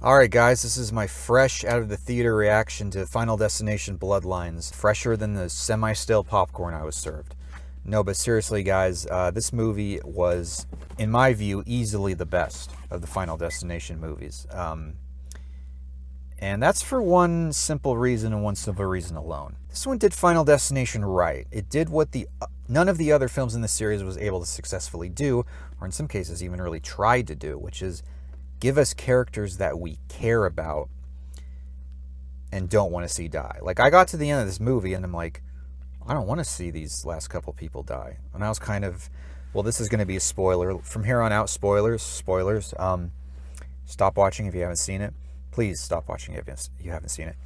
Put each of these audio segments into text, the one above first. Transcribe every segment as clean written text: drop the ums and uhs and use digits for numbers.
Alright guys, this is my fresh out of the theater reaction to Final Destination Bloodlines. Fresher than the semi-stale popcorn I was served. No, but seriously guys, this movie was, in my view, easily the best of the Final Destination movies. And that's for one simple reason and one simple reason alone. This one did Final Destination right. It did what none of the other films in the series was able to successfully do, or in some cases even really tried to do, which is give us characters that we care about and don't want to see die. Like, I got to the end of this movie and I'm like, I don't want to see these last couple people die. And I was kind of, well, this is going to be a spoiler. From here on out, spoilers. Stop watching if you haven't seen it. Please stop watching if you haven't seen it.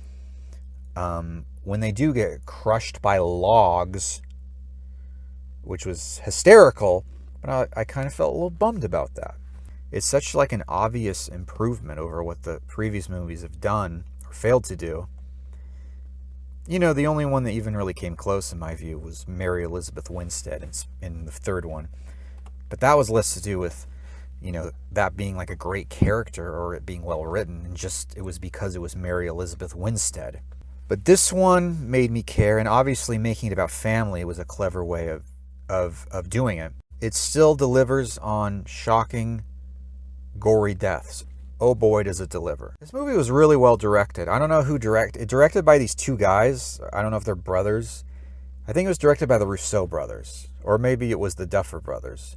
When they do get crushed by logs, which was hysterical, but I kind of felt a little bummed about that. It's such like an obvious improvement over what the previous movies have done or failed to do. You know, the only one that even really came close in my view was Mary Elizabeth Winstead in the third one. But that was less to do with, you know, that being like a great character or it being well written, and just it was because it was Mary Elizabeth Winstead. But this one made me care, and obviously making it about family was a clever way of doing it. It still delivers on shocking, gory deaths. Oh boy, does it deliver. This movie was really well directed. I don't know who directed it. Directed by these two guys. I don't know if they're brothers. I think it was directed by the Rousseau brothers. Or maybe it was the Duffer brothers.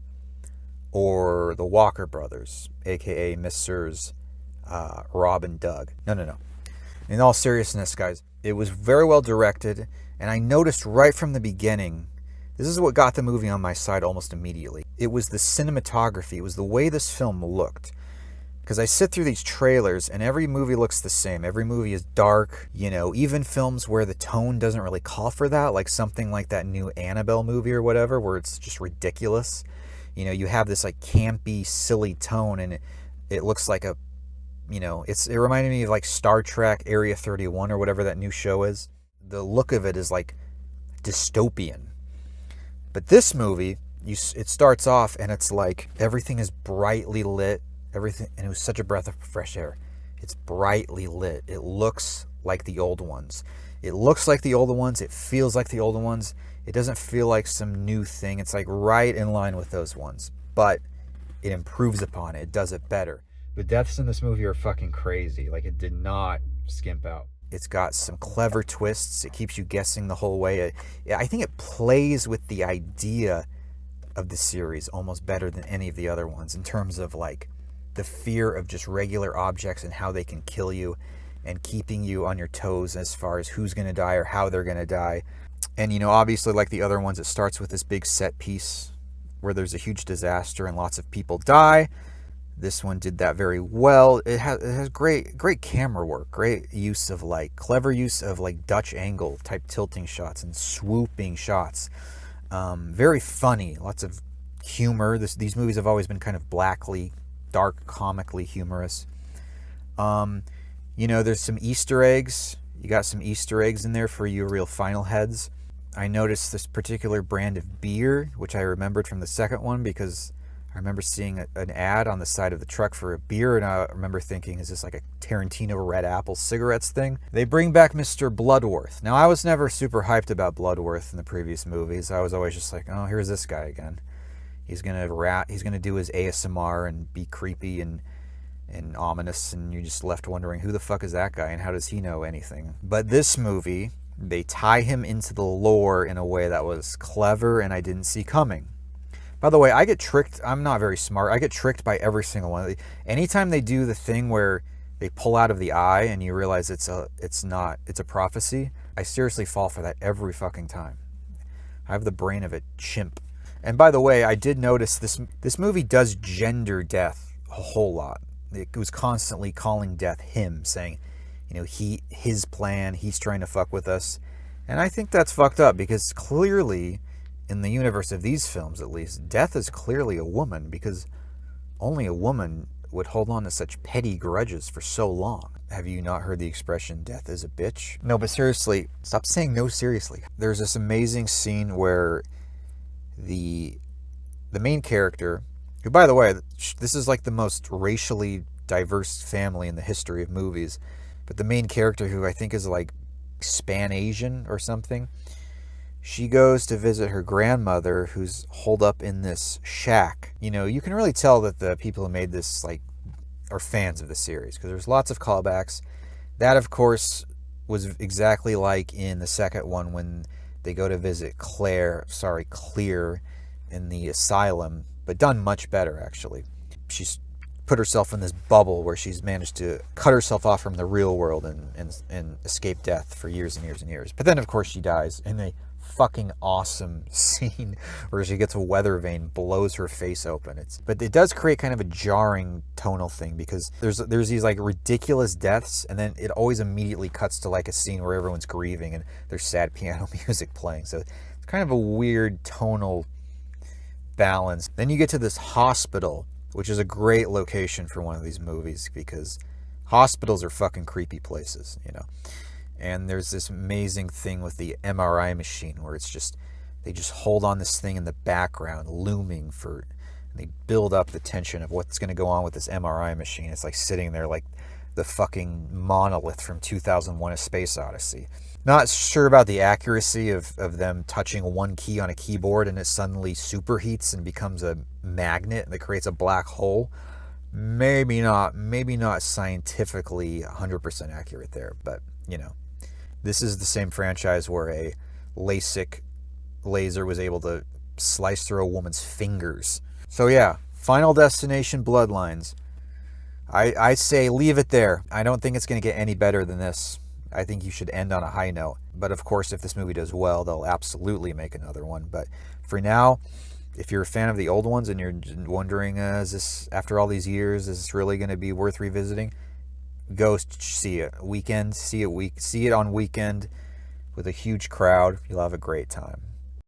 Or the Walker brothers, aka Messrs. Rob and Doug. No. In all seriousness, guys, it was very well directed, and I noticed right from the beginning, this is what got the movie on my side almost immediately. It was the cinematography. It was the way this film looked. Because I sit through these trailers and every movie looks the same. Every movie is dark, you know, even films where the tone doesn't really call for that, like something like that new Annabelle movie or whatever, where it's just ridiculous. You know, you have this like campy, silly tone, and it looks like a, you know, it reminded me of like Star Trek Area 31 or whatever that new show is. The look of it is like dystopian. But this movie, it starts off and it's like everything is brightly lit. Everything, and it was such a breath of fresh air. It's brightly lit. It looks like the old ones. It looks like the older ones. It feels like the older ones. It doesn't feel like some new thing. It's like right in line with those ones. But it improves upon it. It does it better. The deaths in this movie are fucking crazy. Like, it did not skimp out. It's got some clever twists. It keeps you guessing the whole way. I think it plays with the idea of the series almost better than any of the other ones in terms of like the fear of just regular objects and how they can kill you and keeping you on your toes as far as who's going to die or how they're going to die. And, you know, obviously like the other ones, it starts with this big set piece where there's a huge disaster and lots of people die. This one did that very well. It has great camera work, great use of like clever use of like Dutch angle type tilting shots and swooping shots. Very funny, lots of humor. These movies have always been kind of blackly, dark, comically humorous. You know, there's some Easter eggs. You got some Easter eggs in there for you real final heads. I noticed this particular brand of beer, which I remembered from the second one because I remember seeing an ad on the side of the truck for a beer, and I remember thinking, is this like a Tarantino Red Apple cigarettes thing? They bring back Mr. Bloodworth. Now, I was never super hyped about Bloodworth in the previous movies. I was always just like, oh, here's this guy again. He's gonna do his ASMR and be creepy and ominous, and you're just left wondering, who the fuck is that guy and how does he know anything? But this movie, they tie him into the lore in a way that was clever and I didn't see coming. By the way, I get tricked. I'm not very smart. I get tricked by every single one. Anytime they do the thing where they pull out of the eye and you realize it's a prophecy, I seriously fall for that every fucking time. I have the brain of a chimp. And by the way, I did notice this movie does gender death a whole lot. It was constantly calling death him, saying, you know, his plan, he's trying to fuck with us. And I think that's fucked up because clearly, in the universe of these films at least, death is clearly a woman because only a woman would hold on to such petty grudges for so long. Have you not heard the expression, death is a bitch? No, but seriously, stop saying no seriously. There's this amazing scene where the main character, who, by the way, this is like the most racially diverse family in the history of movies. But the main character, who I think is like Span Asian or something, she goes to visit her grandmother, who's holed up in this shack. You know, you can really tell that the people who made this like are fans of the series, because there's lots of callbacks. That, of course, was exactly like in the second one when they go to visit Clear in the asylum, but done much better, actually. She's put herself in this bubble where she's managed to cut herself off from the real world and escape death for years and years and years. But then, of course, she dies in a fucking awesome scene where she gets a weather vane, blows her face open. But it does create kind of a jarring tonal thing, because there's these like ridiculous deaths, and then it always immediately cuts to like a scene where everyone's grieving and there's sad piano music playing. So it's kind of a weird tonal balance. Then you get to this hospital, which is a great location for one of these movies, because hospitals are fucking creepy places, you know. And there's this amazing thing with the MRI machine where they just hold on this thing in the background, looming and they build up the tension of what's going to go on with this MRI machine. It's like sitting there like the fucking monolith from 2001: A Space Odyssey. Not sure about the accuracy of them touching one key on a keyboard and it suddenly superheats and becomes a magnet that creates a black hole. Maybe not scientifically 100% accurate there, but, you know. This is the same franchise where a LASIK laser was able to slice through a woman's fingers. So yeah, Final Destination Bloodlines. I say leave it there. I don't think it's going to get any better than this. I think you should end on a high note. But of course, if this movie does well, they'll absolutely make another one. But for now, if you're a fan of the old ones and you're wondering, is this, after all these years, is this really going to be worth revisiting? Go see it. See it on weekend with a huge crowd. You'll have a great time.